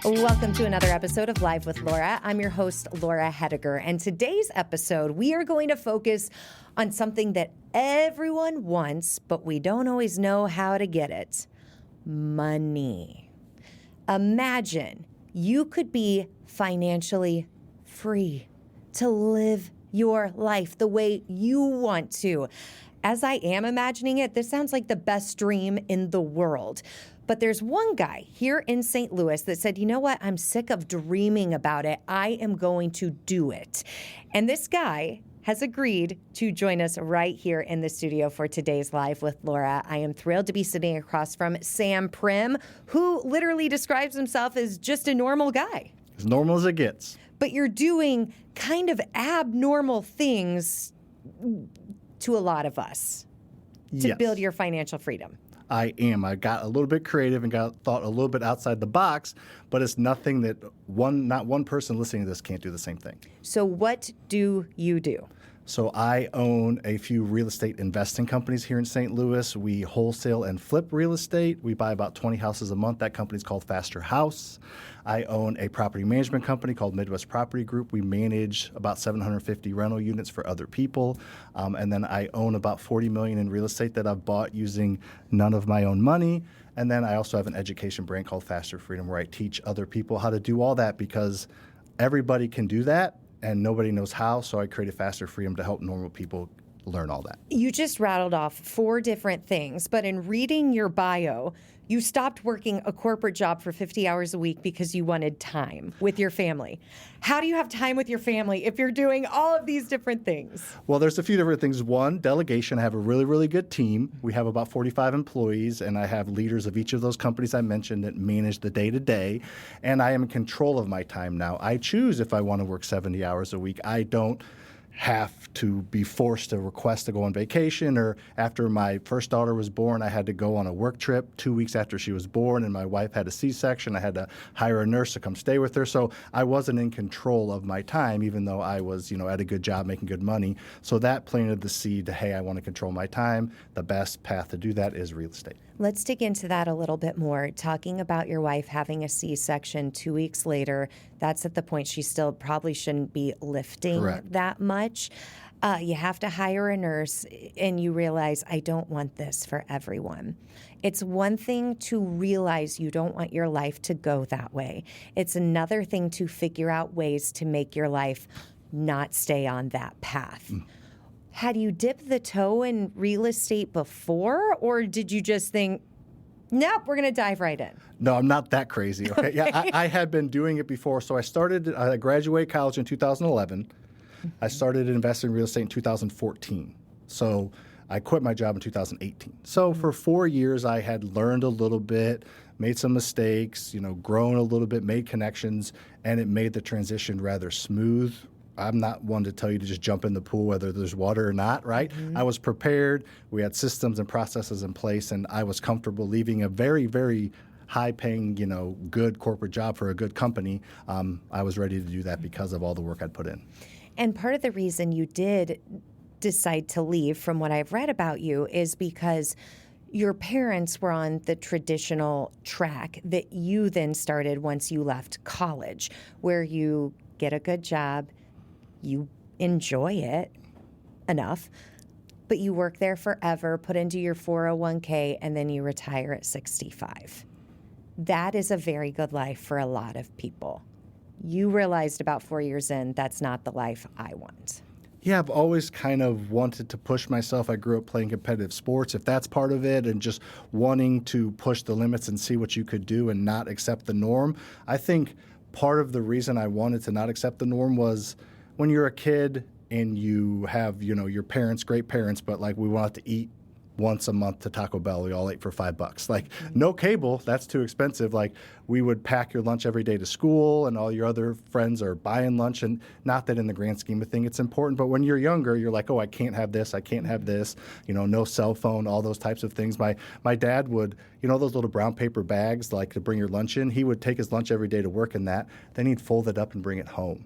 Welcome to another episode of Live with Laura. I'm your host, Laura Hediger, and today's episode, we are going to focus on something that everyone wants, but we don't always know how to get it. Money. Imagine you could be financially free to live your life the way you want to. As I am imagining it, this sounds like the best dream in the world. But there's one guy here in St. Louis that said, you know what? I'm sick of dreaming about it. I am going to do it. And this guy has agreed to join us right here in the studio for today's Live with Laura. I am thrilled to be sitting across from Sam Prim, who literally describes himself as just a normal guy. As normal as it gets. But you're doing kind of abnormal things to a lot of us to build your financial freedom. I am. I got a little bit creative and thought a little bit outside the box, but it's nothing that not one person listening to this can't do the same thing. So what do you do? So I own a few real estate investing companies here in St. Louis. We wholesale and flip real estate. We buy about 20 houses a month. That company's called Faster House. I own a property management company called Midwest Property Group. We manage about 750 rental units for other people. And then I own about $40 million in real estate that I've bought using none of my own money. And then I also have an education brand called Faster Freedom where I teach other people how to do all that because everybody can do that. And nobody knows how, so I created Faster Freedom to help normal people learn all that. You just rattled off 4 different things, but in reading your bio, you stopped working a corporate job for 50 hours a week because you wanted time with your family. How do you have time with your family if you're doing all of these different things? Well, there's a few different things. One, delegation. I have a really, really good team. We have about 45 employees, and I have leaders of each of those companies I mentioned that manage the day-to-day, and I am in control of my time now. I choose if I want to work 70 hours a week. I don't have to be forced to request to go on vacation, or after my first daughter was born, I had to go on a work trip 2 weeks after she was born, and my wife had a C-section. I had to hire a nurse to come stay with her. So I wasn't in control of my time, even though I was, at a good job making good money. So that planted the seed to, hey, I want to control my time. The best path to do that is real estate. Let's dig into that a little bit more. Talking about your wife having a C-section 2 weeks later, that's at the point she still probably shouldn't be lifting Correct. that much. You have to hire a nurse, and you realize, I don't want this for everyone. It's one thing to realize you don't want your life to go that way. It's another thing to figure out ways to make your life not stay on that path. Had you dipped the toe in real estate before, or did you just think, nope, we're going to dive right in? No, I'm not that crazy. Okay, yeah, I had been doing it before. So I graduated college in 2011. I started investing in real estate in 2014. So I quit my job in 2018. So for 4 years, I had learned a little bit, made some mistakes, grown a little bit, made connections, and it made the transition rather smooth. I'm not one to tell you to just jump in the pool whether there's water or not, right? I was prepared. We had systems and processes in place, and I was comfortable leaving a very, very high-paying, good corporate job for a good company. I was ready to do that because of all the work I'd put in. And part of the reason you did decide to leave, from what I've read about you, is because your parents were on the traditional track that you then started once you left college, where you get a good job, you enjoy it enough, but you work there forever, put into your 401k, and then you retire at 65. That is a very good life for a lot of people. You realized about 4 years in, that's not the life I want. Yeah, I've always kind of wanted to push myself. I grew up playing competitive sports, if that's part of it, and just wanting to push the limits and see what you could do and not accept the norm. I think part of the reason I wanted to not accept the norm was when you're a kid and you have, your parents, great parents, but we wanted to eat once a month to Taco Bell. We all ate for $5. No cable, that's too expensive. We would pack your lunch every day to school, and all your other friends are buying lunch. And not that in the grand scheme of things it's important, but when you're younger, you're like, oh, I can't have this, I can't have this, no cell phone, all those types of things. My dad would, those little brown paper bags to bring your lunch in, he would take his lunch every day to work in that. Then he'd fold it up and bring it home.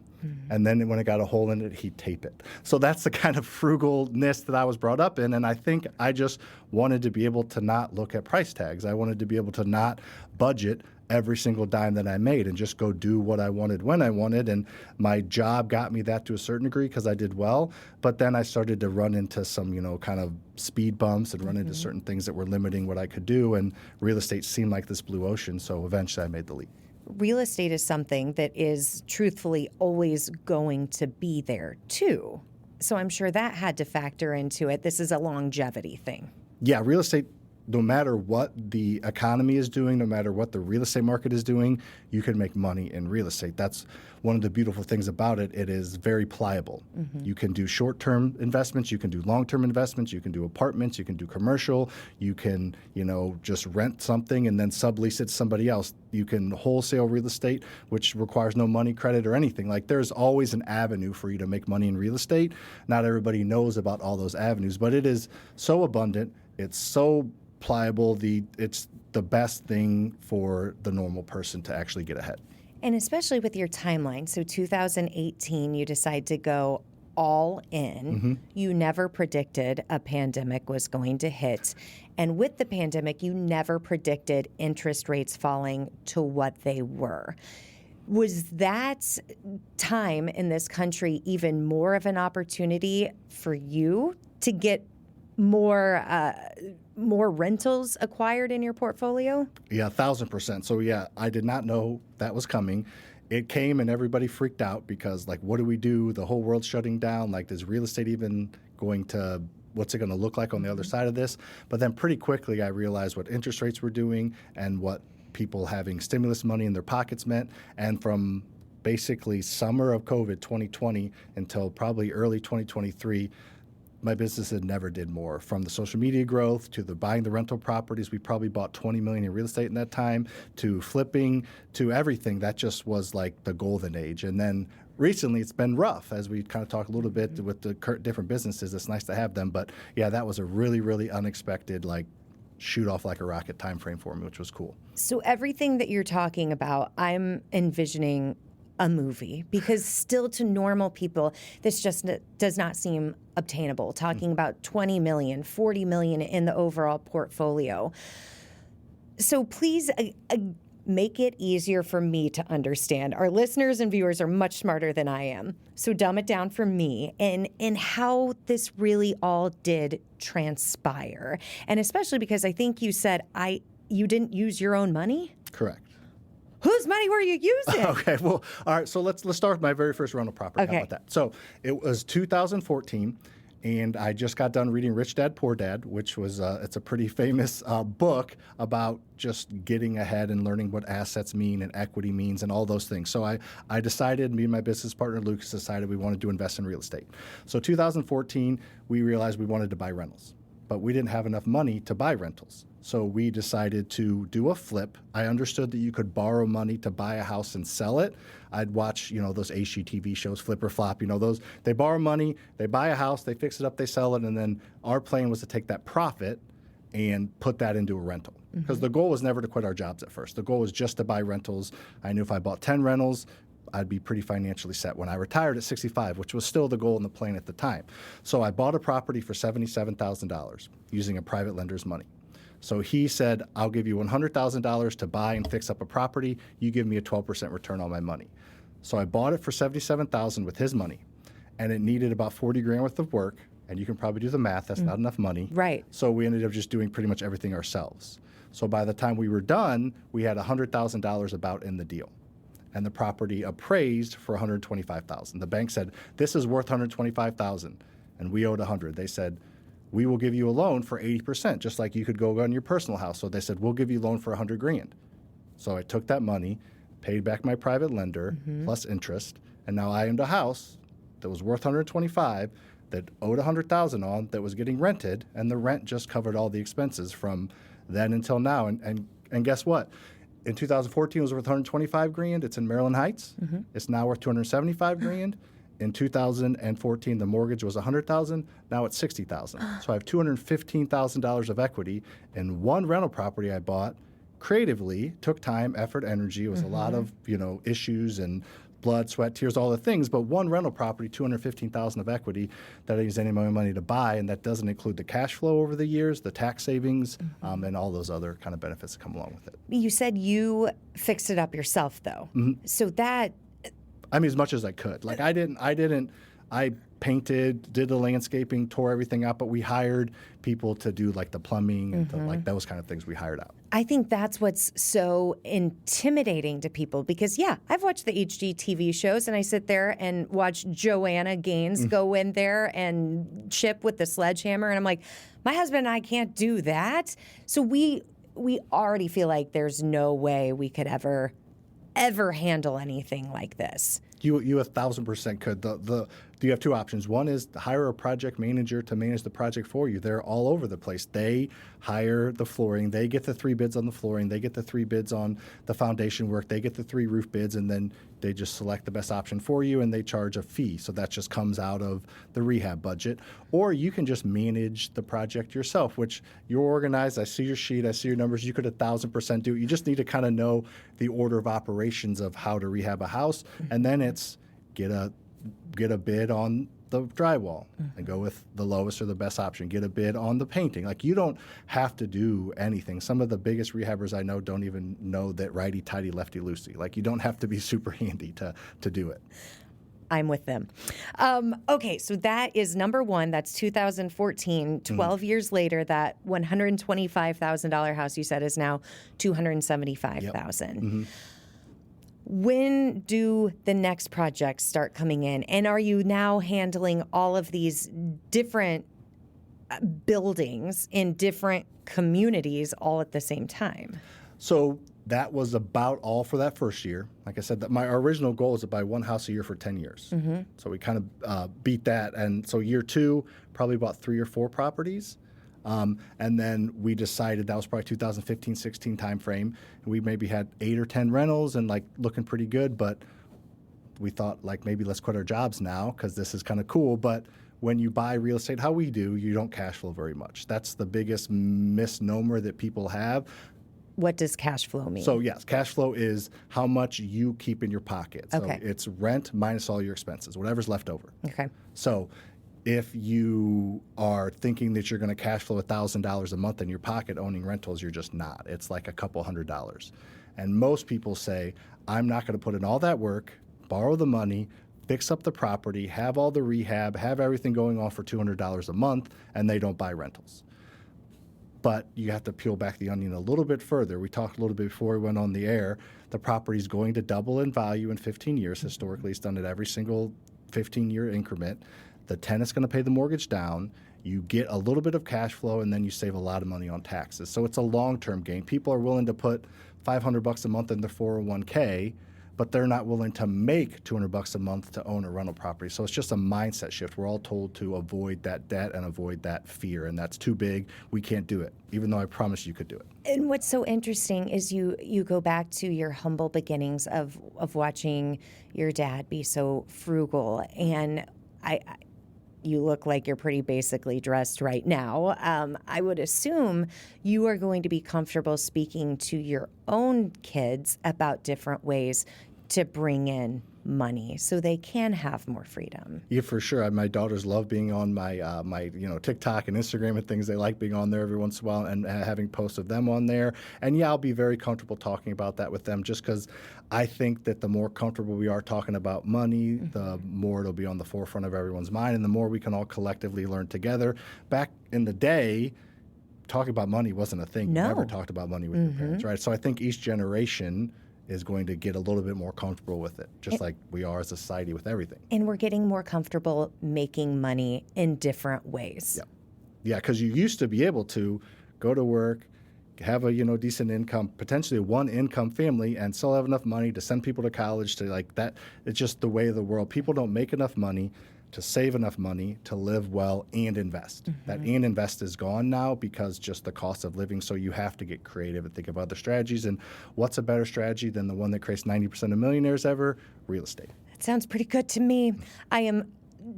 And then when it got a hole in it, he'd tape it. So that's the kind of frugalness that I was brought up in. And I think I just wanted to be able to not look at price tags. I wanted to be able to not budget every single dime that I made and just go do what I wanted when I wanted. And my job got me that to a certain degree because I did well. But then I started to run into some, kind of speed bumps and run into certain things that were limiting what I could do. And real estate seemed like this blue ocean. So eventually I made the leap. Real estate is something that is truthfully always going to be there too. So I'm sure that had to factor into it. This is a longevity thing. Yeah, real estate, no matter what the economy is doing, no matter what the real estate market is doing, you can make money in real estate. That's one of the beautiful things about it. It is very pliable. You can do short-term investments, you can do long-term investments, you can do apartments, you can do commercial, you can, just rent something and then sublease it to somebody else. You can wholesale real estate, which requires no money, credit, or anything. Like there's always an avenue for you to make money in real estate. Not everybody knows about all those avenues, but it is so abundant. It's so pliable. It's the best thing for the normal person to actually get ahead. And especially with your timeline. So 2018, you decide to go all in. You never predicted a pandemic was going to hit. And with the pandemic, you never predicted interest rates falling to what they were. Was that time in this country even more of an opportunity for you to get more rentals acquired in your portfolio? Yeah, 1,000%. So yeah, I did not know that was coming. It came and everybody freaked out because what do we do? The whole world's shutting down. Is real estate even what's it going to look like on the other side of this? But then pretty quickly I realized what interest rates were doing and what people having stimulus money in their pockets meant. And from basically summer of COVID 2020 until probably early 2023, my business had never did more. From the social media growth to the buying the rental properties, we probably bought $20 million in real estate in that time, to flipping, to everything. That just was like the golden age. And then recently it's been rough, as we kind of talked a little bit with the different businesses. It's nice to have them. But yeah, that was a really, really unexpected, shoot off like a rocket time frame for me, which was cool. So everything that you're talking about, I'm envisioning a movie, because still to normal people, this just does not seem obtainable. Talking about 20 million, 40 million in the overall portfolio. So please make it easier for me to understand. Our listeners and viewers are much smarter than I am. So dumb it down for me and how this really all did transpire. And especially because I think you said you didn't use your own money? Correct. Whose money were you using? Okay, well, all right, so let's start with my very first rental property. Okay. How about that? So it was 2014, and I just got done reading Rich Dad, Poor Dad, which was it's a pretty famous book about just getting ahead and learning what assets mean and equity means and all those things. So I decided, me and my business partner Lucas decided we wanted to invest in real estate. So 2014, we realized we wanted to buy rentals, but we didn't have enough money to buy rentals. So we decided to do a flip. I understood that you could borrow money to buy a house and sell it. I'd watch, those HGTV shows, Flip or Flop, those. They borrow money, they buy a house, they fix it up, they sell it, and then our plan was to take that profit and put that into a rental. Because the goal was never to quit our jobs at first. The goal was just to buy rentals. I knew if I bought 10 rentals, I'd be pretty financially set when I retired at 65, which was still the goal in the plan at the time. So I bought a property for $77,000 using a private lender's money. So he said, I'll give you $100,000 to buy and fix up a property. You give me a 12% return on my money. So I bought it for $77,000 with his money, and it needed about 40 grand worth of work. And you can probably do the math. That's not enough money. Right. So we ended up just doing pretty much everything ourselves. So by the time we were done, we had $100,000 about in the deal. And the property appraised for $125,000. The bank said, this is worth $125,000, and we owed $100,000. They said, we will give you a loan for 80%, just like you could go on your personal house. So they said, we'll give you a loan for $100,000. So I took that money, paid back my private lender plus interest, and now I owned a house that was worth $125,000 that owed $100,000 on, that was getting rented, and the rent just covered all the expenses from then until now. And guess what? In 2014, it was worth $125,000. It's in Maryland Heights. It's now worth $275,000. In 2014, the mortgage was $100,000. Now it's $60,000. So I have $215,000 of equity in one rental property I bought. Creatively, took time, effort, energy. It was a lot of issues and blood, sweat, tears, all the things, but one rental property, $215,000 of equity that I use any money to buy, and that doesn't include the cash flow over the years, the tax savings, and all those other kind of benefits that come along with it. You said you fixed it up yourself, though. So that... I mean, as much as I could. Like, I painted, did the landscaping, tore everything out, but we hired people to do like the plumbing and like those kind of things we hired out. I think that's what's so intimidating to people because, yeah, I've watched the HGTV shows and I sit there and watch Joanna Gaines go in there and chip with the sledgehammer. And I'm like, my husband and I can't do that. So we already feel like there's no way we could ever handle anything like this. You 1,000% could. You have two options. One is to hire a project manager to manage the project for you. They're all over the place. They hire the flooring. They get the 3 bids on the flooring. They get the 3 bids on the foundation work. They get the 3 roof bids, and then they just select the best option for you, and they charge a fee. So that just comes out of the rehab budget. Or you can just manage the project yourself, which you're organized. I see your sheet. I see your numbers. You could 1,000% do it. You just need to kind of know the order of operations of how to rehab a house, and then it's get a bid on the drywall and go with the lowest or the best option. Get a bid on the painting. Like, you don't have to do anything. Some of the biggest rehabbers I know don't even know that righty-tighty, lefty-loosey. Like, you don't have to be super handy to do it. I'm with them. Okay, so that is number one. That's 2014. 12 years later, that $125,000 house you said is now $275,000. Yep. When do the next projects start coming in? And are you now handling all of these different buildings in different communities all at the same time? So that was about all for that first year. Like I said, our original goal is to buy 1 house a year for 10 years. So we kind of beat that. And so year 2, probably bought 3 or 4 properties. And then we decided that was probably 2015-16 timeframe. And we maybe had 8 or 10 rentals and like looking pretty good. But we thought like maybe let's quit our jobs now because this is kind of cool. But when you buy real estate, how we do, you don't cash flow very much. That's the biggest misnomer that people have. What does cash flow mean? So yes, cash flow is how much you keep in your pocket. So Okay. it's rent minus all your expenses, whatever's left over. Okay. So if you are thinking that you're going to cash flow $1,000 a month in your pocket owning rentals, you're just not. It's like a couple $100. And most people say, I'm not going to put in all that work, borrow the money, fix up the property, have all the rehab, have everything going on for $200 a month, and they don't buy rentals. But you have to peel back the onion a little bit further. We talked a little bit before we went on the air. The property's going to double in value in 15 years. Historically, it's done at every single 15-year increment. The tenant's going to pay the mortgage down. You get a little bit of cash flow, and then you save a lot of money on taxes. So it's a long-term gain. People are willing to put $500 a month in their 401k, but they're not willing to make $200 a month to own a rental property. So it's just a mindset shift. We're all told to avoid that debt and avoid that fear, and that's too big. We can't do it, even though I promised you could do it. And what's so interesting is you go back to your humble beginnings of watching your dad be so frugal, and you look like you're pretty basically dressed right now. I would assume you are going to be comfortable speaking to your own kids about different ways to bring in money so they can have more freedom. Yeah, for sure. My daughters love being on my my TikTok and Instagram and things. They like being on there every once in a while and having posts of them on there. And yeah, I'll be very comfortable talking about that with them just because I think that the more comfortable we are talking about money, the more it'll be on the forefront of everyone's mind and the more we can all collectively learn together. Back in the day, talking about money wasn't a thing. No. You never talked about money with your parents, right? So I think each generation is going to get a little bit more comfortable with it, just like we are as a society with everything. And we're getting more comfortable making money in different ways. Yeah, because you used to be able to go to work, have a decent income, potentially a one-income family, and still have enough money to send people to college. To like that, it's just the way of the world. People don't make enough money to save enough money to live well and invest. That and invest is gone now because just the cost of living. So you have to get creative and think of other strategies. And what's a better strategy than the one that creates 90% of millionaires ever? Real estate. That sounds pretty good to me. I am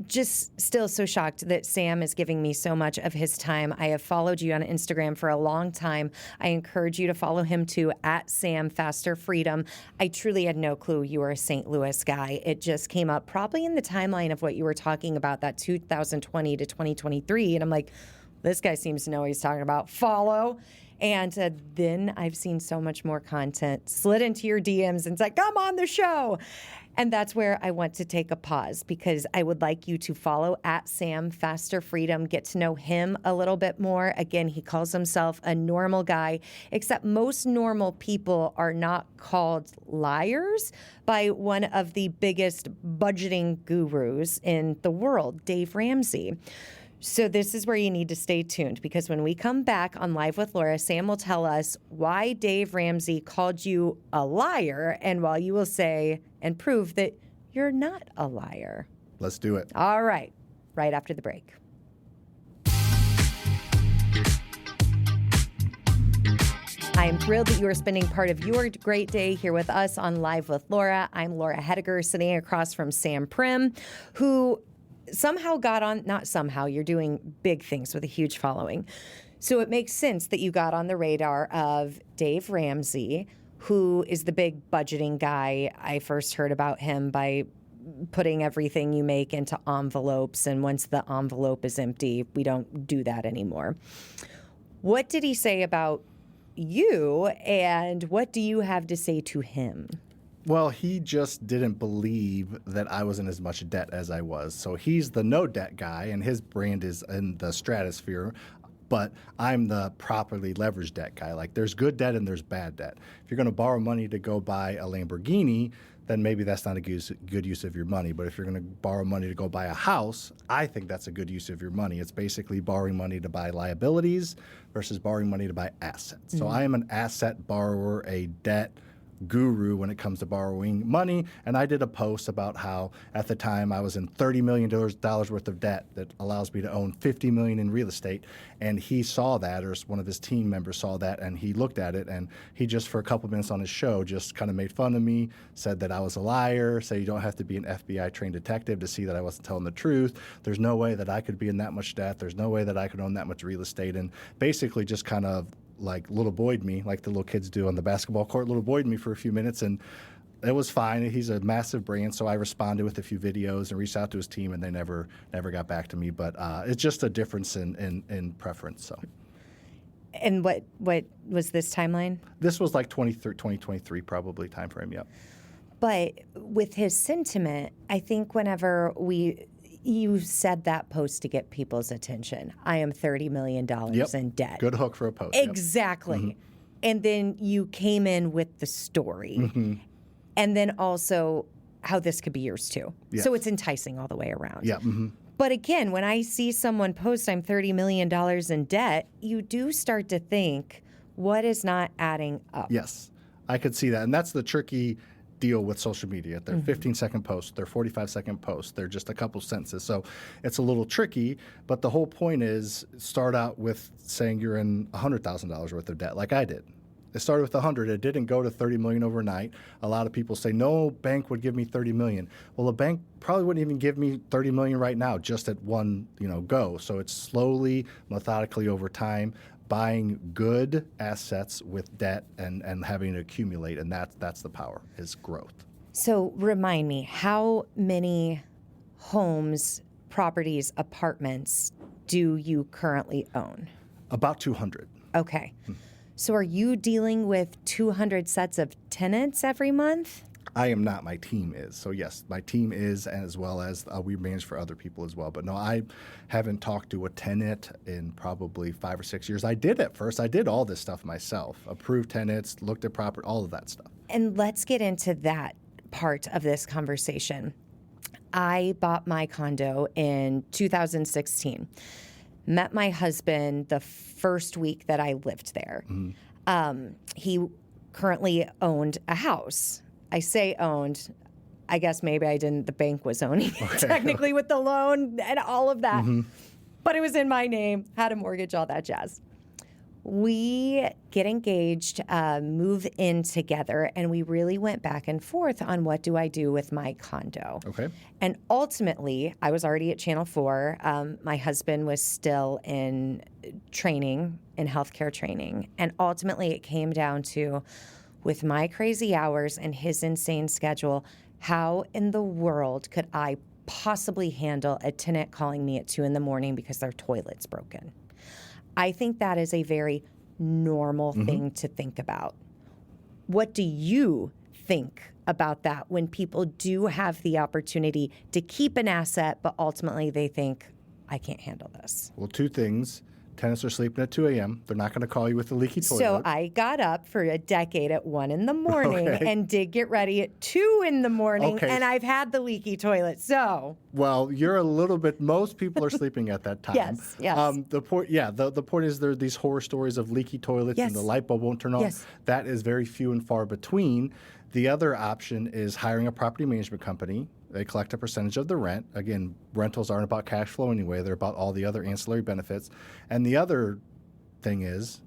just still so shocked that Sam is giving me so much of his time. I have followed you on Instagram for a long time. I encourage you to follow him too, at Sam Faster Freedom. I truly had no clue you were a St. Louis guy. It just came up probably in the timeline of what you were talking about, that 2020 to 2023. And I'm like, this guy seems to know what he's talking about. Follow. And then I've seen so much more content slid into your DMs and it's like, come on the show. And that's where I want to take a pause, because I would like you to follow at Sam Faster Freedom, get to know him a little bit more. Again, he calls himself a normal guy, except most normal people are not called liars by one of the biggest budgeting gurus in the world, Dave Ramsey. So this is where you need to stay tuned, because when we come back on Live with Laura, Sam will tell us why Dave Ramsey called you a liar, and while you will say and prove that you're not a liar. Let's do it. All right, right after the break. I am thrilled that you are spending part of your great day here with us on Live with Laura. I'm Laura Hediger, sitting across from Sam Prim, who somehow got on, not somehow, you're doing big things with a huge following. So it makes sense that you got on the radar of Dave Ramsey, who is the big budgeting guy. I first heard about him by putting everything you make into envelopes, and once the envelope is empty, we don't do that anymore. What did he say about you, and what do you have to say to him? Well, he just didn't believe that I was in as much debt as I was. So he's the no debt guy, and his brand is in the stratosphere. But I'm the properly leveraged debt guy. Like, there's good debt and there's bad debt. If you're going to borrow money to go buy a Lamborghini, then maybe that's not a good use of your money. But if you're going to borrow money to go buy a house, I think that's a good use of your money. It's basically borrowing money to buy liabilities versus borrowing money to buy assets. So I am an asset borrower, a debt guru when it comes to borrowing money. And I did a post about how at the time I was in $30 million worth of debt that allows me to own $50 million in real estate. And he saw that, or one of his team members saw that, and he looked at it, and he just for a couple minutes on his show just kind of made fun of me, said that I was a liar, said you don't have to be an FBI trained detective to see that I wasn't telling the truth. There's no way that I could be in that much debt. There's no way that I could own that much real estate, and basically just kind of like little boyed me, like the little kids do on the basketball court, little boyed me for a few minutes, and it was fine. He's a massive brand, so I responded with a few videos and reached out to his team, and they never got back to me. But it's just a difference in preference. So. And what was this timeline? This was like 2023 probably time frame, yep. But with his sentiment, I think whenever you said that post to get people's attention. I am $30 million in debt. Good hook for a post. Exactly. Yep. And then you came in with the story. And then also how this could be yours too. Yes. So it's enticing all the way around. Yeah. But again, when I see someone post I'm $30 million in debt, you do start to think, what is not adding up? Yes, I could see that. And that's the tricky deal with social media. They're 15-second posts, they're 45-second posts, they're just a couple sentences. So it's a little tricky, but the whole point is start out with saying you're in $100,000 worth of debt, like I did. It started with 100. It didn't go to 30 million overnight. A lot of people say no bank would give me 30 million. Well, a bank probably wouldn't even give me 30 million right now, just at one go. So it's slowly, methodically over time, buying good assets with debt and having it accumulate, and that's the power, is growth. So remind me, how many homes, properties, apartments do you currently own? About 200. Okay. So are you dealing with 200 sets of tenants every month? I am not. My team is. So yes, my team is, as well as we manage for other people as well. But no, I haven't talked to a tenant in probably 5 or 6 years. I did at first. I did all this stuff myself. Approved tenants, looked at property, all of that stuff. And let's get into that part of this conversation. I bought my condo in 2016. Met my husband the first week that I lived there. He currently owned a house. I say owned. I guess maybe I didn't. The bank was owning it technically with the loan and all of that. But it was in my name, had a mortgage, all that jazz. We get engaged, move in together, and we really went back and forth on what do I do with my condo. Okay. And ultimately, I was already at Channel 4. My husband was still in training, in healthcare training. And ultimately, it came down to, with my crazy hours and his insane schedule, how in the world could I possibly handle a tenant calling me at 2 a.m. because their toilet's broken? I think that is a very normal thing to think about. What do you think about that when people do have the opportunity to keep an asset, but ultimately they think, I can't handle this? Well, two things. Tenants are sleeping at 2 a.m. They're not going to call you with a leaky toilet. So I got up for a decade at 1 a.m. and did get ready at 2 a.m. and I've had the leaky toilet. So well, you're a little bit. Most people are sleeping at that time. Yes. The point, the point is there are these horror stories of leaky toilets and the light bulb won't turn on. Yes. That is very few and far between. The other option is hiring a property management company. They collect a percentage of the rent. Again, rentals aren't about cash flow anyway. They're about all the other ancillary benefits. And the other thing is,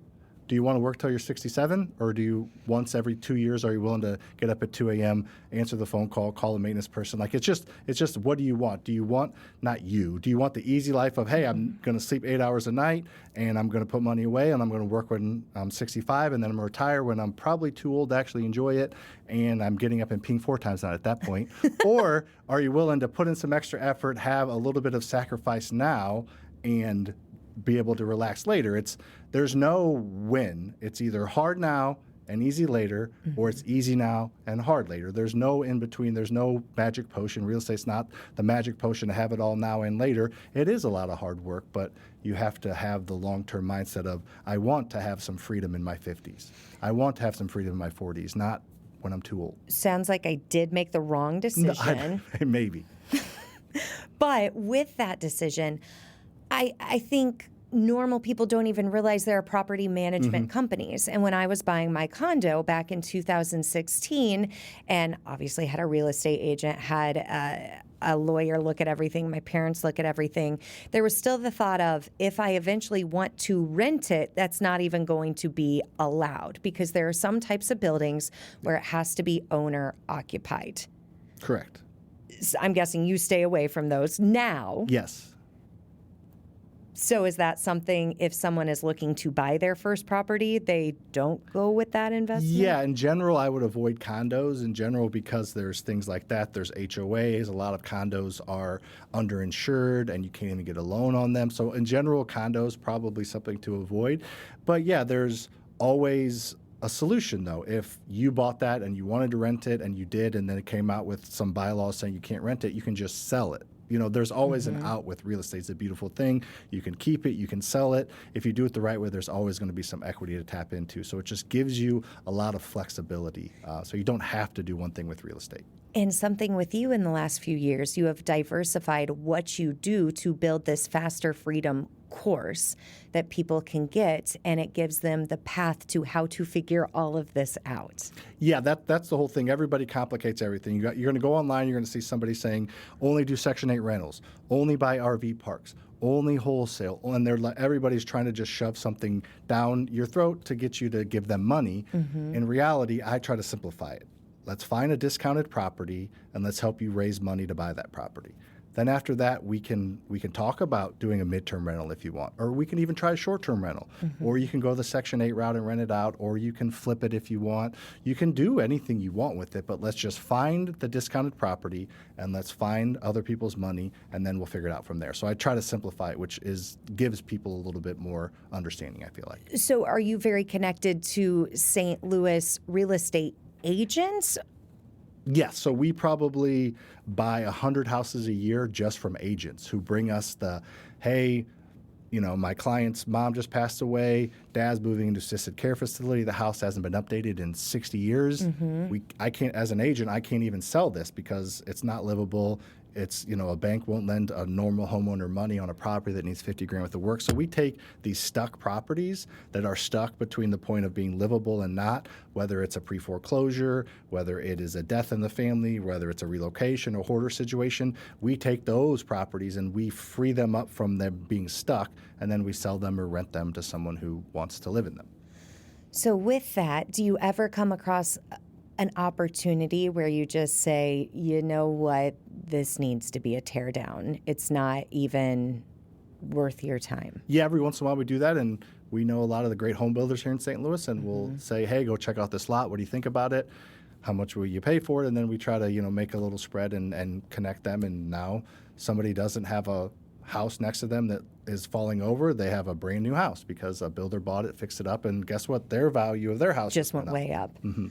do you want to work till you're 67, or do you once every 2 years are you willing to get up at 2 a.m., answer the phone call a maintenance person? Like it's just what do you want? Do you want not you? Do you want the easy life of, hey, I'm going to sleep 8 hours a night and I'm going to put money away and I'm going to work when I'm 65 and then I'm going to retire when I'm probably too old to actually enjoy it and I'm getting up and peeing 4 times a night at that point? Or are you willing to put in some extra effort, have a little bit of sacrifice now, and be able to relax later? There's no win. It's either hard now and easy later, or it's easy now and hard later. There's no in between. There's no magic potion. Real estate's not the magic potion to have it all now and later. It is a lot of hard work, but you have to have the long-term mindset of, I want to have some freedom in my 50s. I want to have some freedom in my 40s, not when I'm too old. Sounds like I did make the wrong decision. Maybe. But with that decision, I think normal people don't even realize there are property management companies. And when I was buying my condo back in 2016, and obviously had a real estate agent, had a lawyer look at everything, my parents look at everything, there was still the thought of, if I eventually want to rent it, that's not even going to be allowed, because there are some types of buildings where it has to be owner occupied. Correct. I'm guessing you stay away from those now. Yes. So is that something, if someone is looking to buy their first property, they don't go with that investment? Yeah, in general, I would avoid condos in general because there's things like that. There's HOAs. A lot of condos are underinsured and you can't even get a loan on them. So in general, condos probably something to avoid. But yeah, there's always a solution though. If you bought that and you wanted to rent it and you did, and then it came out with some bylaws saying you can't rent it, you can just sell it. You know, there's always an out with real estate. It's a beautiful thing. You can keep it, you can sell it. If you do it the right way, there's always going to be some equity to tap into. So it just gives you a lot of flexibility. So you don't have to do one thing with real estate. And something with you in the last few years, you have diversified what you do to build this faster freedom course that people can get, and it gives them the path to how to figure all of this out. Yeah, that's the whole thing. Everybody complicates everything. You're going to go online, you're going to see somebody saying, only do Section 8 rentals, only buy RV parks, only wholesale, and everybody's trying to just shove something down your throat to get you to give them money. In reality, I try to simplify it. Let's find a discounted property and let's help you raise money to buy that property. Then after that, we can talk about doing a midterm rental if you want, or we can even try a short-term rental, or you can go the Section 8 route and rent it out, or you can flip it if you want. You can do anything you want with it, but let's just find the discounted property and let's find other people's money, and then we'll figure it out from there. So I try to simplify it, which gives people a little bit more understanding, I feel like. So are you very connected to St. Louis real estate agents? Yes, so we probably buy 100 houses a year just from agents who bring us hey, my client's mom just passed away, dad's moving into assisted care facility, the house hasn't been updated in 60 years. I can't, as an agent, I can't even sell this because it's not livable. It's, a bank won't lend a normal homeowner money on a property that needs 50 grand worth of work. So we take these stuck properties that are stuck between the point of being livable and not, whether it's a pre-foreclosure, whether it is a death in the family, whether it's a relocation or hoarder situation. We take those properties and we free them up from them being stuck, and then we sell them or rent them to someone who wants to live in them. So with that, do you ever come across an opportunity where you just say, you know what, this needs to be a tear down? It's not even worth your time. Yeah, every once in a while we do that, and we know a lot of the great home builders here in St. Louis, and we'll say, hey, go check out this lot. What do you think about it? How much will you pay for it? And then we try to, make a little spread and connect them. And now somebody doesn't have a house next to them that is falling over. They have a brand new house because a builder bought it, fixed it up, and guess what? Their value of their house just went way up. Mm-hmm.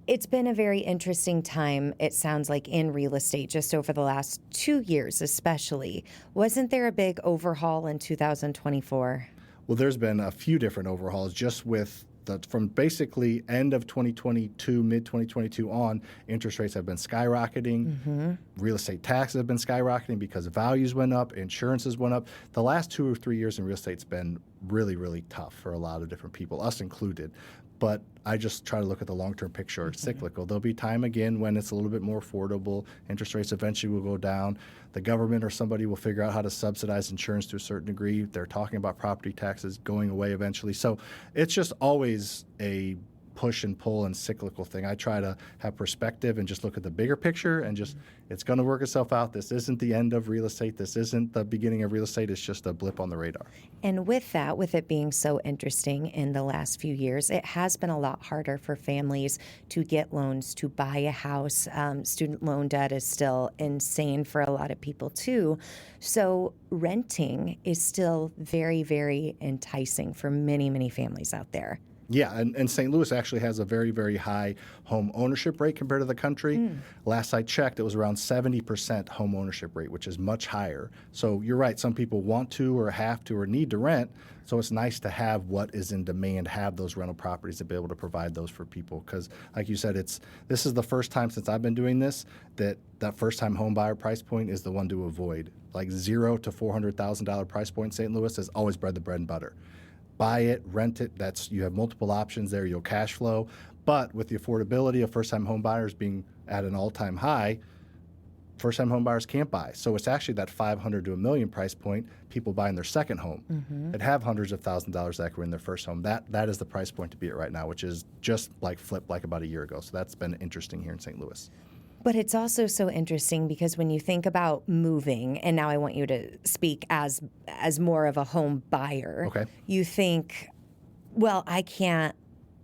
It's been a very interesting time, it sounds like, in real estate, just over the last 2 years especially. Wasn't there a big overhaul in 2024? Well, there's been a few different overhauls just with from basically end of 2022, mid-2022 on, interest rates have been skyrocketing. Real estate taxes have been skyrocketing because values went up, insurances went up. The last 2 or 3 years in real estate's been really, really tough for a lot of different people, us included. But I just try to look at the long-term picture. It's cyclical. There'll be time again when it's a little bit more affordable. Interest rates eventually will go down. The government or somebody will figure out how to subsidize insurance to a certain degree. They're talking about property taxes going away eventually. So it's just always a push and pull and cyclical thing. I try to have perspective and just look at the bigger picture and just, it's going to work itself out. This isn't the end of real estate. This isn't the beginning of real estate. It's just a blip on the radar. And with that, with it being so interesting in the last few years, it has been a lot harder for families to get loans, to buy a house. Student loan debt is still insane for a lot of people too. So renting is still very, very enticing for many, many families out there. Yeah, and St. Louis actually has a very, very high home ownership rate compared to the country. Last I checked, it was around 70% home ownership rate, which is much higher. So you're right, some people want to or have to or need to rent, so it's nice to have what is in demand, have those rental properties to be able to provide those for people. Because like you said, this is the first time since I've been doing this that first-time home buyer price point is the one to avoid. Like $0 to $400,000 price point in St. Louis has always been the bread and butter. Buy it, rent it. You have multiple options there. You'll cash flow. But with the affordability of first-time home buyers being at an all-time high, first-time home buyers can't buy. So it's actually that $500,000 to $1 million price point, people buying their second home that have hundreds of thousands of dollars that were in their first home. That is the price point to be at right now, which is just like flipped like about a year ago. So that's been interesting here in St. Louis. But it's also so interesting because when you think about moving, and now I want you to speak as more of a home buyer, okay. You think, well, I can't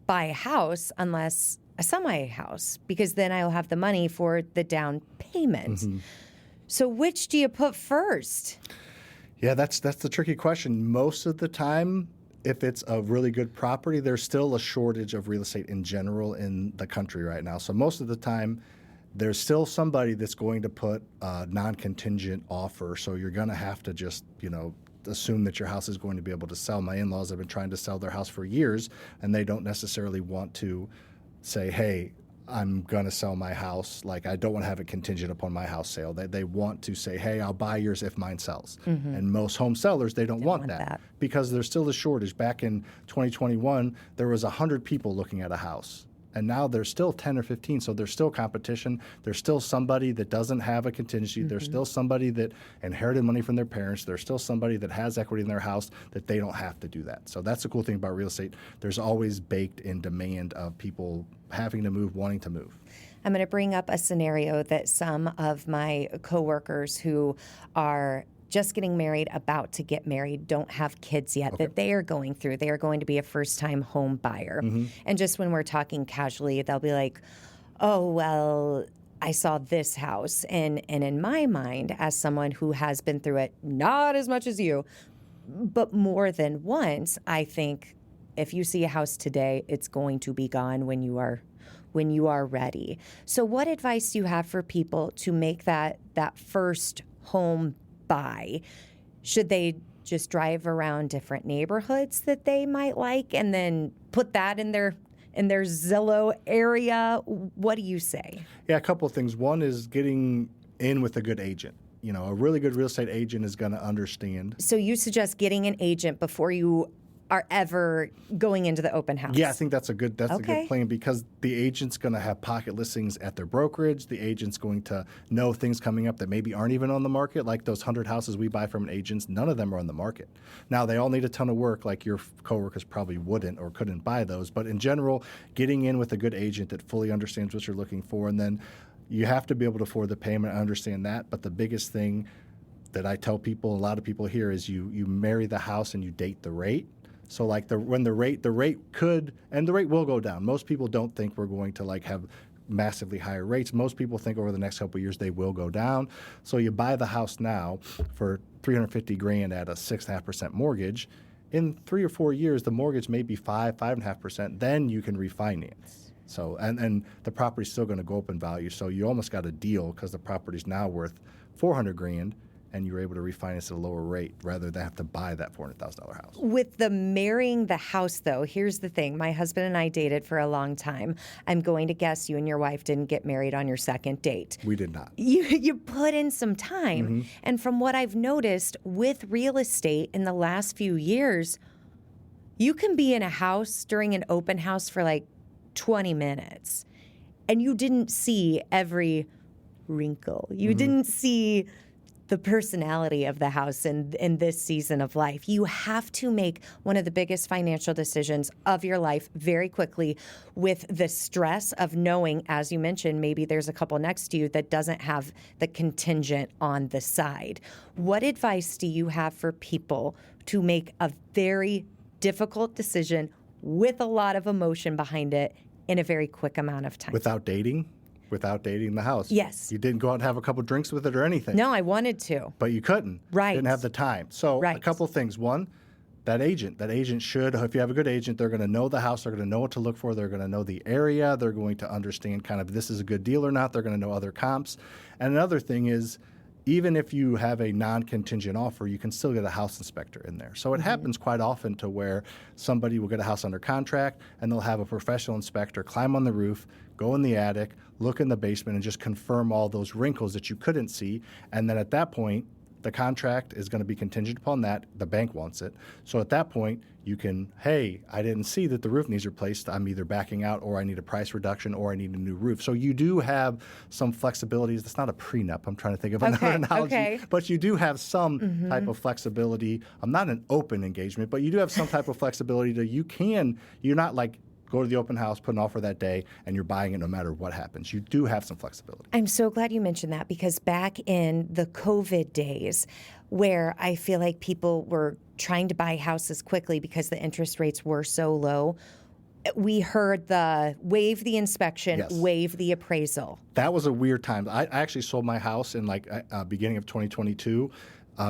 buy a house unless a semi-house because then I'll have the money for the down payment. So which do you put first? Yeah, that's the tricky question. Most of the time, if it's a really good property, there's still a shortage of real estate in general in the country right now. So most of the time, there's still somebody that's going to put a non-contingent offer. So you're going to have to just, assume that your house is going to be able to sell. My in-laws have been trying to sell their house for years, and they don't necessarily want to say, hey, I'm going to sell my house. Like, I don't want to have it contingent upon my house sale. They want to say, hey, I'll buy yours if mine sells. And most home sellers, they don't want that because there's still a shortage. Back in 2021, there was 100 people looking at a house. And now there's still 10 or 15, so there's still competition. There's still somebody that doesn't have a contingency. There's still somebody that inherited money from their parents. There's still somebody that has equity in their house that they don't have to do that. So that's the cool thing about real estate. There's always baked in demand of people having to move, wanting to move. I'm going to bring up a scenario that some of my coworkers who are just getting married, about to get married, don't have kids yet, that they are going through. They are going to be a first-time home buyer. And just when we're talking casually, they'll be like, oh, well, I saw this house. And in my mind, as someone who has been through it, not as much as you, but more than once, I think if you see a house today, it's going to be gone when you are ready. So what advice do you have for people to make that first home buy? Should they just drive around different neighborhoods that they might like and then put that in their Zillow area? What do you say? Yeah, a couple of things. One is getting in with a good agent. You know, a really good real estate agent is going to understand. So you suggest getting an agent before you are ever going into the open house? Yeah, I think that's a good Okay. plan, because the agent's going to have pocket listings at their brokerage. The agent's going to know things coming up that maybe aren't even on the market, like those 100 houses we buy from an agent. None of them are on the market. Now, they all need a ton of work, like your coworkers probably wouldn't or couldn't buy those. But in general, getting in with a good agent that fully understands what you're looking for, and then you have to be able to afford the payment. I understand that. But the biggest thing that I tell people, a lot of people here, is you marry the house and you date the rate. So like when the rate could, and the rate will go down. Most people don't think we're going to like have massively higher rates. Most people think over the next couple of years they will go down. So you buy the house now for $350,000 at a 6.5% mortgage. In 3 or 4 years, the mortgage may be 5.5%. Then you can refinance. So and the property's still going to go up in value. So you almost got a deal, because the property's now worth $400,000. And you're able to refinance at a lower rate rather than have to buy that $400,000 house. With the marrying the house, though, here's the thing. My husband and I dated for a long time. I'm going to guess you and your wife didn't get married on your second date. We did not. You put in some time. Mm-hmm. And from what I've noticed with real estate in the last few years, you can be in a house during an open house for like 20 minutes. And you didn't see every wrinkle. You didn't see the personality of the house in this season of life. You have to make one of the biggest financial decisions of your life very quickly, with the stress of knowing, as you mentioned, maybe there's a couple next to you that doesn't have the contingent on the side. What advice do you have for people to make a very difficult decision with a lot of emotion behind it in a very quick amount of time? Without dating the house. Yes. You didn't go out and have a couple drinks with it or anything. No, I wanted to. But you couldn't. Right. Didn't have the time. So Right. a couple things. One, that agent should, if you have a good agent, they're going to know the house. They're going to know what to look for. They're going to know the area. They're going to understand kind of this is a good deal or not. They're going to know other comps. And another thing is, even if you have a non-contingent offer, you can still get a house inspector in there. So it happens quite often to where somebody will get a house under contract and they'll have a professional inspector climb on the roof, go in the attic, look in the basement, and just confirm all those wrinkles that you couldn't see. And then at that point, the contract is going to be contingent upon that. The bank wants it. So at that point, you can, hey, I didn't see that the roof needs replaced. I'm either backing out, or I need a price reduction, or I need a new roof. So you do have some flexibilities. That's not a prenup. I'm trying to think of another analogy. Okay. But you do have some type of flexibility. I'm not an open engagement, but you do have some type of flexibility that you're not like, go to the open house, put an offer that day, and you're buying it no matter what happens. You do have some flexibility. I'm so glad you mentioned that, because back in the COVID days, where I feel like people were trying to buy houses quickly because the interest rates were so low, we heard the waive the inspection, Yes. waive the appraisal. That was a weird time. I actually sold my house in beginning of 2022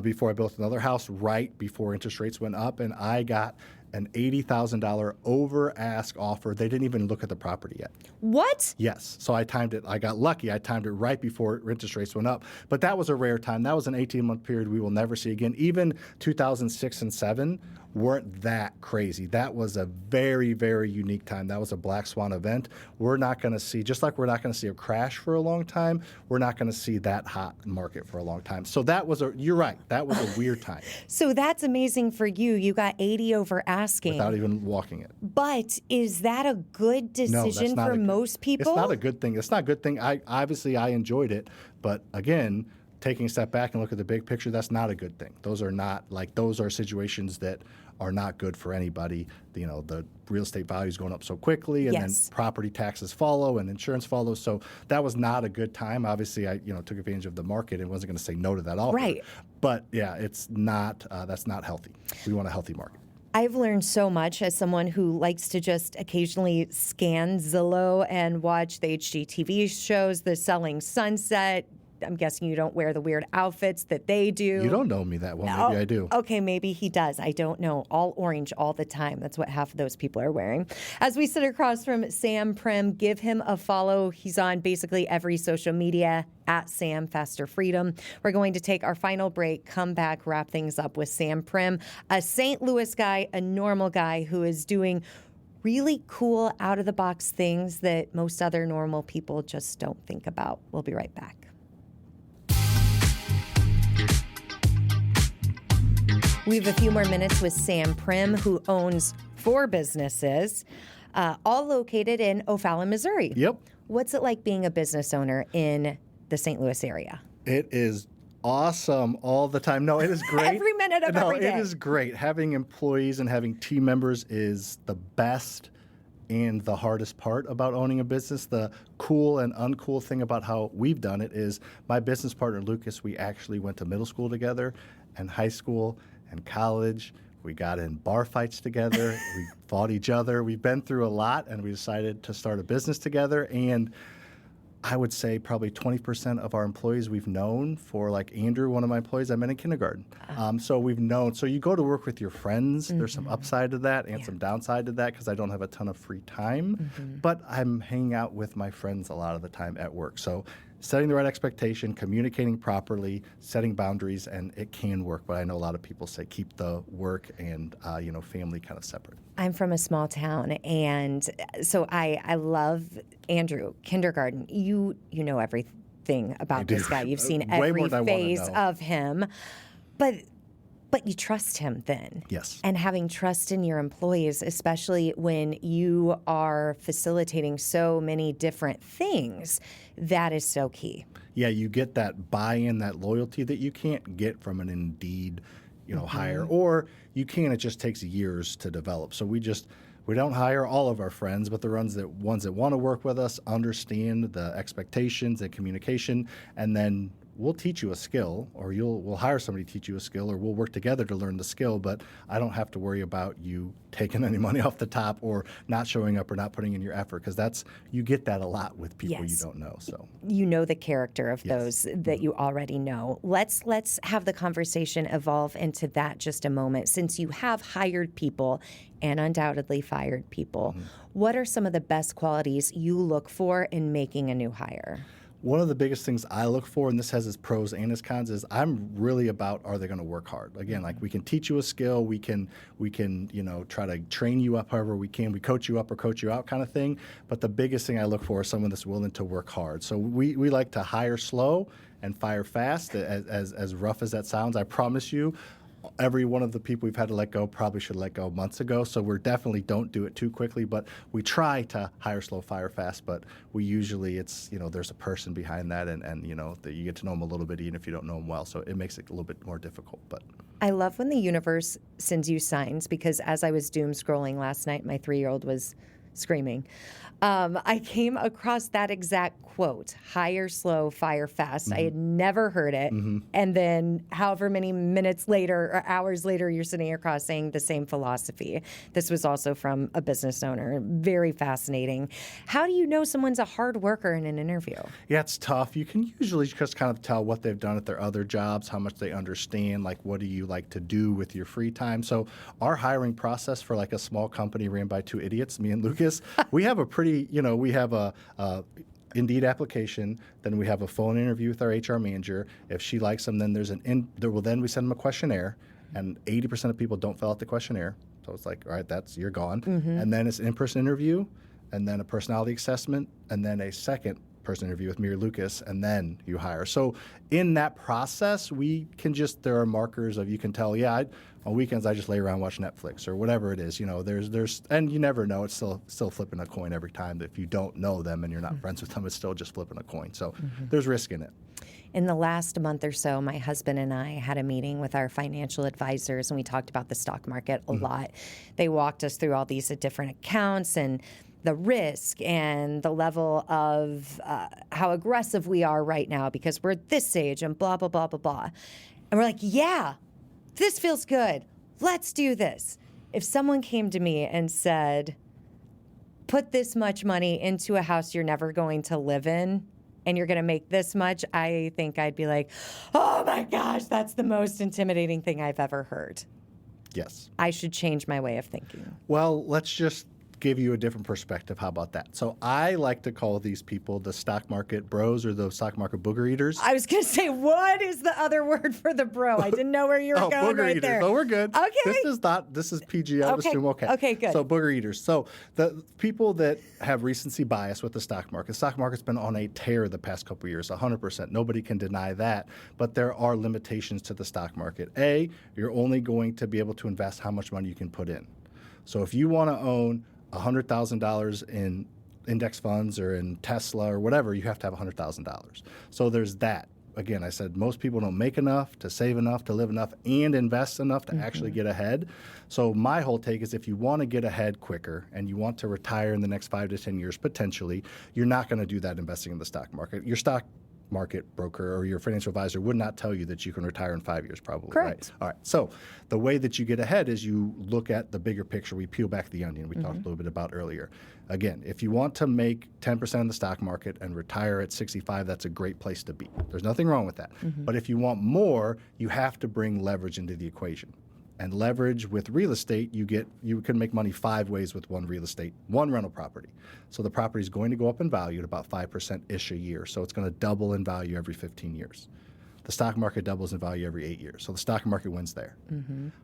before I built another house right before interest rates went up, and I got an $80,000 over ask offer. They didn't even look at the property yet. What? Yes. So I timed it. I got lucky. I timed it right before interest rates went up. But that was a rare time. That was an 18-month period we will never see again. Even 2006 and 7 weren't that crazy. That was a very, very unique time. That was a black swan event. We're not going to see, just like we're not going to see a crash for a long time, we're not going to see that hot market for a long time. So you're right. That was a weird time. So that's amazing for you. You got 80 over asking. Without even walking it. But is that a good decision for most people? It's not a good thing. It's not a good thing. Obviously I enjoyed it, but again, taking a step back and look at the big picture, that's not a good thing. Those are situations that are not good for anybody. You know, the real estate value is going up so quickly, and Yes. then property taxes follow and insurance follows. So that was not a good time. Obviously, I took advantage of the market and wasn't going to say no to that offer. Right. But yeah, it's not. That's not healthy. We want a healthy market. I've learned so much as someone who likes to just occasionally scan Zillow and watch the HGTV shows, The Selling Sunset. I'm guessing you don't wear the weird outfits that they do. You don't know me that well. Maybe I do. Okay, maybe he does. I don't know. All orange all the time. That's what half of those people are wearing. As we sit across from Sam Prim, give him a follow. He's on basically every social media at Sam Faster Freedom. We're going to take our final break, come back, wrap things up with Sam Prim, a St. Louis guy, a normal guy who is doing really cool, out-of-the-box things that most other normal people just don't think about. We'll be right back. We have a few more minutes with Sam Prim, who owns 4 businesses, all located in O'Fallon, Missouri. Yep. What's it like being a business owner in the St. Louis area? It is awesome all the time. No, it is great. Every minute of every day. It is great. Having employees and having team members is the best and the hardest part about owning a business. The cool and uncool thing about how we've done it is my business partner, Lucas, we actually went to middle school together and high school and college. We got in bar fights together. We fought each other. We've been through a lot, and we decided to start a business together. And I would say probably 20% of our employees we've known for, like Andrew, one of my employees I met in kindergarten. So we've known. So you go to work with your friends. There's some upside to that and some downside to that because I don't have a ton of free time. But I'm hanging out with my friends a lot of the time at work. So setting the right expectation, communicating properly, setting boundaries, and it can work. But I know a lot of people say keep the work and family kind of separate. I'm from a small town, and so I love Andrew, kindergarten. You know everything about this guy. You've seen every phase of him, but you trust him then. Yes. And having trust in your employees, especially when you are facilitating so many different things, that is so key. Yeah, you get that buy-in, that loyalty that you can't get from an Indeed hire, or you can. It just takes years to develop. So we don't hire all of our friends, but the ones that want to work with us, understand the expectations and communication, and then we'll teach you a skill, or we'll hire somebody to teach you a skill, or we'll work together to learn the skill. But I don't have to worry about you taking any money off the top or not showing up or not putting in your effort, because you get that a lot with people you don't know. So you know the character of those that you already know. Let's have the conversation evolve into that just a moment. Since you have hired people and undoubtedly fired people, what are some of the best qualities you look for in making a new hire? One of the biggest things I look for, and this has its pros and its cons, is I'm really about, are they going to work hard? Again, like we can teach you a skill, we can try to train you up however we can, we coach you up or coach you out kind of thing. But the biggest thing I look for is someone that's willing to work hard. So we like to hire slow and fire fast. As rough as that sounds, I promise you, every one of the people we've had to let go probably should let go months ago. So we're definitely don't do it too quickly, but we try to hire slow, fire fast. But we usually there's a person behind that, and that you get to know them a little bit even if you don't know them well. So it makes it a little bit more difficult. But I love when the universe sends you signs, because as I was doom scrolling last night, my 3-year-old was screaming. I came across that exact quote, hire slow, fire fast. I had never heard it. And then however many minutes later or hours later, you're sitting across saying the same philosophy. This was also from a business owner. Very fascinating. How do you know someone's a hard worker in an interview? Yeah, it's tough. You can usually just kind of tell what they've done at their other jobs, how much they understand, like what do you like to do with your free time. So our hiring process for like a small company ran by 2 idiots, me and Lucas, we have a pretty, we have a Indeed application, then we have a phone interview with our HR manager. If she likes them, then then we send them a questionnaire, and 80% of people don't fill out the questionnaire. So it's like, all right, you're gone. And then it's an in-person interview, and then a personality assessment, and then a second person interview with me or Lucas, and then you hire. So in that process, there are markers of, you can tell, on weekends I just lay around watch Netflix or whatever it is. There's and you never know. It's still flipping a coin every time. If you don't know them and you're not friends with them, it's still just flipping a coin. So there's risk in it. In the last month or so, my husband and I had a meeting with our financial advisors, and we talked about the stock market a lot. They walked us through all these different accounts and the risk and the level of how aggressive we are right now because we're at this age and blah, blah, blah, blah, blah. And we're like, yeah, this feels good. Let's do this. If someone came to me and said, put this much money into a house you're never going to live in, and you're going to make this much, I think I'd be like, oh my gosh, that's the most intimidating thing I've ever heard. Yes. I should change my way of thinking. Well, let's just give you a different perspective. How about that? So I like to call these people the stock market bros or the stock market booger eaters. I was going to say, what is the other word for the bro? I didn't know where you were going booger right eaters. there. Oh, we're good. Okay. This is PG. I would assume okay. Okay, good. So booger eaters. So the people that have recency bias with the stock market's been on a tear the past couple of years, 100%. Nobody can deny that. But there are limitations to the stock market. A, you're only going to be able to invest how much money you can put in. So if you want to own $100,000 in index funds or in Tesla or whatever, you have to have $100,000. So there's that. Again, I said most people don't make enough to save enough to live enough and invest enough to actually get ahead. So my whole take is if you want to get ahead quicker and you want to retire in the next 5 to 10 years potentially, you're not going to do that investing in the stock market. Your stock market broker or your financial advisor would not tell you that you can retire in 5 years probably. Correct. Right? All right. So the way that you get ahead is you look at the bigger picture. We peel back the onion we talked a little bit about earlier. Again, if you want to make 10% in the stock market and retire at 65, that's a great place to be. There's nothing wrong with that. But if you want more, you have to bring leverage into the equation. And leverage with real estate, you can make money 5 ways with one rental property. So the property is going to go up in value at about 5%-ish a year. So it's going to double in value every 15 years. The stock market doubles in value every 8 years. So the stock market wins there.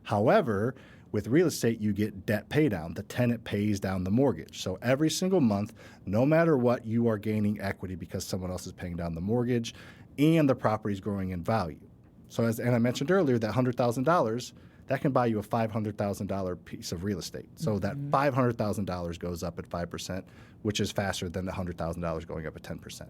However, with real estate, you get debt pay down. The tenant pays down the mortgage. So every single month, no matter what, you are gaining equity because someone else is paying down the mortgage and the property is growing in value. So and I mentioned earlier, that $100,000, that can buy you a $500,000 piece of real estate. So that $500,000 goes up at 5%, which is faster than the $100,000 going up at 10%.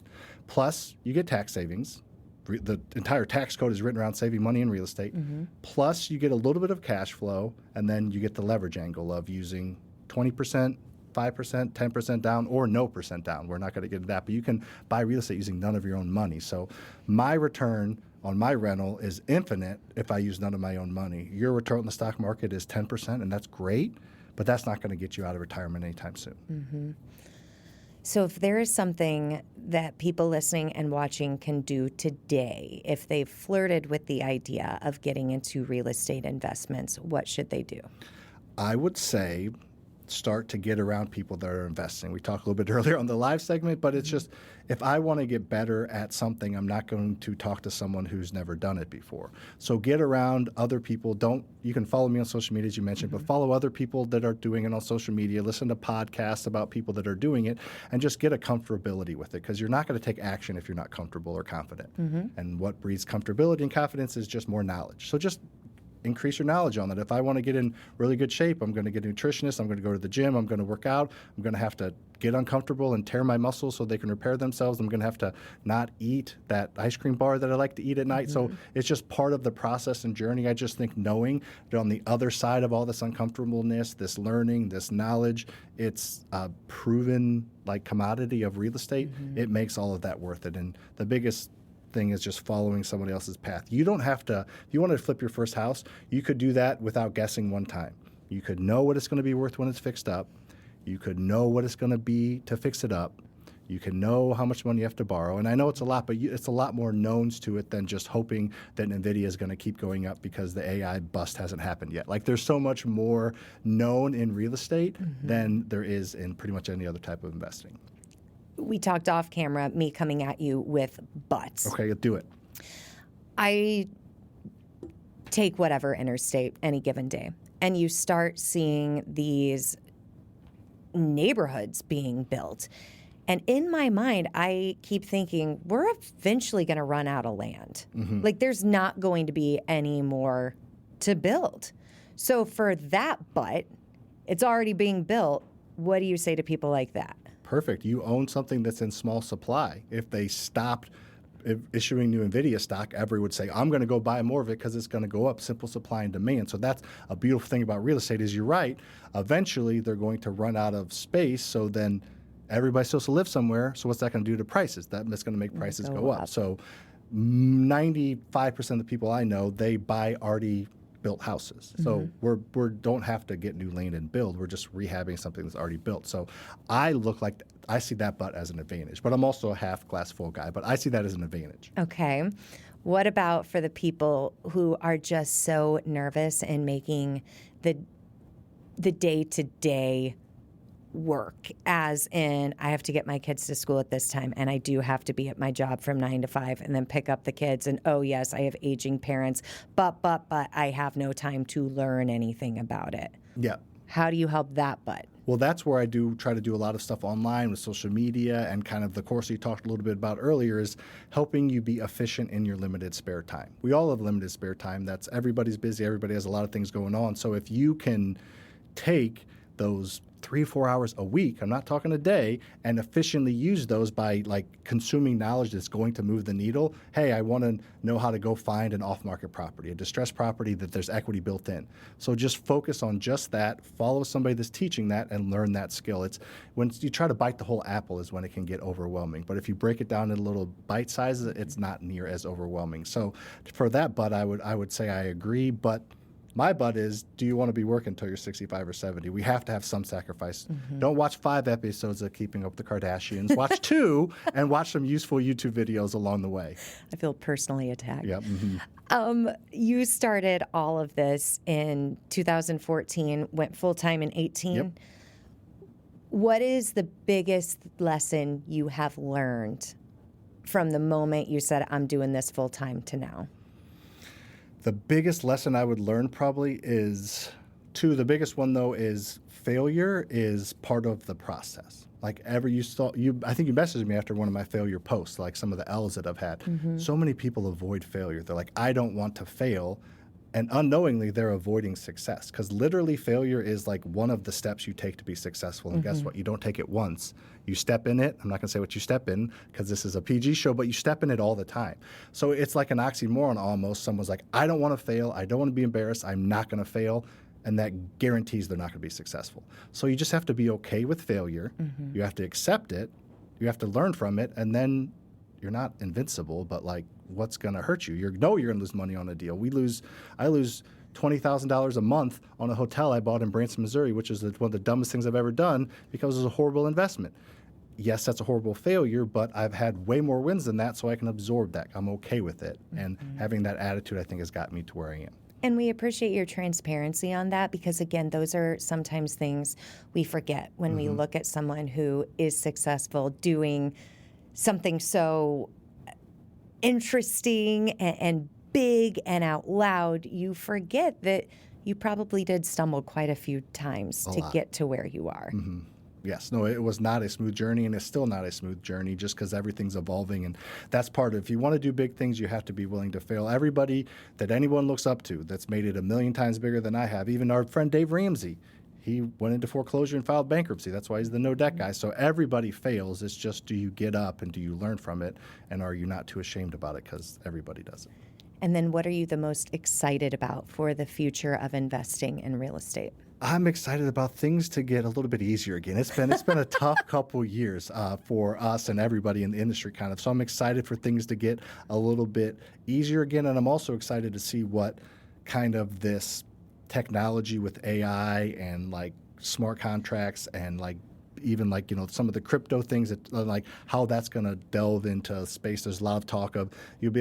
Plus, you get tax savings. The entire tax code is written around saving money in real estate. Plus, you get a little bit of cash flow, and then you get the leverage angle of using 20%, 5%, 10% down, or no percent down. We're not going to get into that, but you can buy real estate using none of your own money. So my return on my rental is infinite if I use none of my own money. Your return on the stock market is 10%, and that's great, but that's not going to get you out of retirement anytime soon. So if there is something that people listening and watching can do today, if they've flirted with the idea of getting into real estate investments, what should they do? I would say start to get around people that are investing. We talked a little bit earlier on the live segment, but it's just, if I want to get better at something, I'm not going to talk to someone who's never done it before. So get around other people. You can follow me on social media, as you mentioned, but follow other people that are doing it on social media. Listen to podcasts about people that are doing it, and just get a comfortability with it, because you're not going to take action if you're not comfortable or confident. And what breeds comfortability and confidence is just more knowledge. So just increase your knowledge on that. If I want to get in really good shape, I'm going to get a nutritionist, I'm going to go to the gym, I'm going to work out, I'm going to have to get uncomfortable and tear my muscles so they can repair themselves. I'm going to have to not eat that ice cream bar that I like to eat at night. So it's just part of the process and journey. I just think knowing that on the other side of all this uncomfortableness, this learning, this knowledge, it's a proven commodity of real estate. It makes all of that worth it. And the biggest thing is just following somebody else's path. You don't have to, if you want to flip your first house, you could do that without guessing one time. You could know what it's going to be worth when it's fixed up. You could know what it's going to be to fix it up. You can know how much money you have to borrow. And I know it's a lot, but it's a lot more knowns to it than just hoping that NVIDIA is going to keep going up because the AI bust hasn't happened yet. There's so much more known in real estate than there is in pretty much any other type of investing. We talked off camera, me coming at you with buts. Okay, do it. I take whatever interstate any given day, and you start seeing these neighborhoods being built. And in my mind, I keep thinking, we're eventually going to run out of land. There's not going to be any more to build. So for that but, it's already being built. What do you say to people like that? Perfect. You own something that's in small supply. If they stopped issuing new NVIDIA stock, everyone would say, I'm going to go buy more of it because it's going to go up. Simple supply and demand. So that's a beautiful thing about real estate is you're right. Eventually, they're going to run out of space. So then everybody's supposed to live somewhere. So what's that going to do to prices? That's going to make prices go up. So 95% of the people I know, they buy already built houses. So we don't have to get new land and build. We're just rehabbing something that's already built. So I see that but as an advantage. But I'm also a half glass full guy. But I see that as an advantage. Okay. What about for the people who are just so nervous in making the day-to-day work, as in I have to get my kids to school at this time, and I do have to be at my job from 9 to 5 and then pick up the kids. And oh yes, I have aging parents, but I have no time to learn anything about it. Yeah. How do you help that but? Well, that's where I do try to do a lot of stuff online with social media, and kind of the course you talked a little bit about earlier is helping you be efficient in your limited spare time. We all have limited spare time. Everybody's busy. Everybody has a lot of things going on. So if you can take those 3-4 hours a week, I'm not talking a day, and efficiently use those by like consuming knowledge that's going to move the needle. Hey, I want to know how to go find an off-market property, a distressed property that there's equity built in. So just focus on just that, follow somebody that's teaching that, and learn that skill. It's when you try to bite the whole apple is when it can get overwhelming. But if you break it down into little bite sizes, it's not near as overwhelming. So for that, but I would say I agree, but my but is, do you want to be working until you're 65 or 70? We have to have some sacrifice. Mm-hmm. Don't watch 5 episodes of Keeping Up with the Kardashians. Watch 2 and watch some useful YouTube videos along the way. I feel personally attacked. Yep. Mm-hmm. You started all of this in 2014, went full-time in 18. Yep. What is the biggest lesson you have learned from the moment you said, I'm doing this full-time to now? The biggest lesson I would learn probably is the biggest one though is failure is part of the process. Like I think you messaged me after one of my failure posts, like some of the L's that I've had. Mm-hmm. So many people avoid failure. They're like, I don't want to fail. And unknowingly, they're avoiding success, because literally failure is like one of the steps you take to be successful. And guess what? You don't take it once. You step in it. I'm not going to say what you step in because this is a PG show, but you step in it all the time. So it's like an oxymoron almost. Someone's like, I don't want to fail. I don't want to be embarrassed. I'm not going to fail. And that guarantees they're not going to be successful. So you just have to be okay with failure. Mm-hmm. You have to accept it. You have to learn from it. And then you're not invincible, but like, what's going to hurt you? You're going to lose money on a deal. I lose $20,000 a month on a hotel I bought in Branson, Missouri, which is one of the dumbest things I've ever done because it was a horrible investment. Yes, that's a horrible failure, but I've had way more wins than that, so I can absorb that. I'm okay with it. Mm-hmm. And having that attitude, I think, has got me to where I am. And we appreciate your transparency on that because, again, those are sometimes things we forget when we look at someone who is successful doing something so interesting and big and out loud. You forget that you probably did stumble quite a few times to get to where you are. Mm-hmm. Yes. No, it was not a smooth journey, and it's still not a smooth journey just because everything's evolving. And that's part of, if you want to do big things, you have to be willing to fail. Everybody that anyone looks up to that's made it a million times bigger than I have, even our friend Dave Ramsey, he went into foreclosure and filed bankruptcy. That's why he's the no debt guy. So everybody fails. It's just, do you get up and do you learn from it? And are you not too ashamed about it? Because everybody does it. And then what are you the most excited about for the future of investing in real estate? I'm excited about things to get a little bit easier again. It's been a tough couple years for us and everybody in the industry kind of. So I'm excited for things to get a little bit easier again. And I'm also excited to see what kind of this technology with AI and like smart contracts and like even like, some of the crypto things that like how that's going to delve into space. There's a lot of talk of you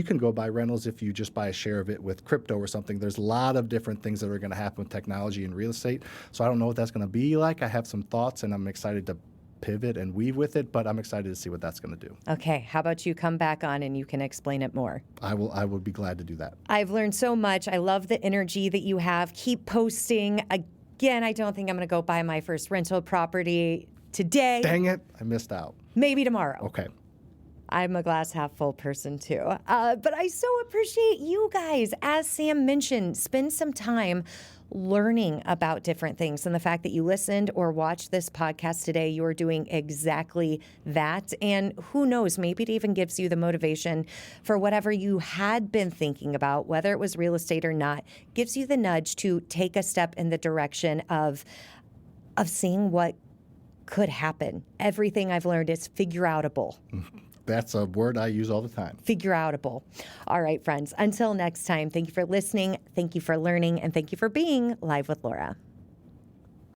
can go buy rentals if you just buy a share of it with crypto or something. There's a lot of different things that are going to happen with technology and real estate. So I don't know what that's going to be like. I have some thoughts and I'm excited to pivot and weave with it, but I'm excited to see what that's going to do. Okay. How about you come back on and you can explain it more? I will be glad to do that. I've learned so much. I love the energy that you have. Keep posting. Again, I don't think I'm going to go buy my first rental property today. Dang it. I missed out. Maybe tomorrow. Okay. I'm a glass half full person too. But I so appreciate you guys. As Sam mentioned, spend some time learning about different things. And the fact that you listened or watched this podcast today, you are doing exactly that. And who knows, maybe it even gives you the motivation for whatever you had been thinking about, whether it was real estate or not, gives you the nudge to take a step in the direction of seeing what could happen. Everything I've learned is figure-outable. That's a word I use all the time. Figure-outable. All right, friends. Until next time, thank you for listening, thank you for learning, and thank you for being Live with Laura.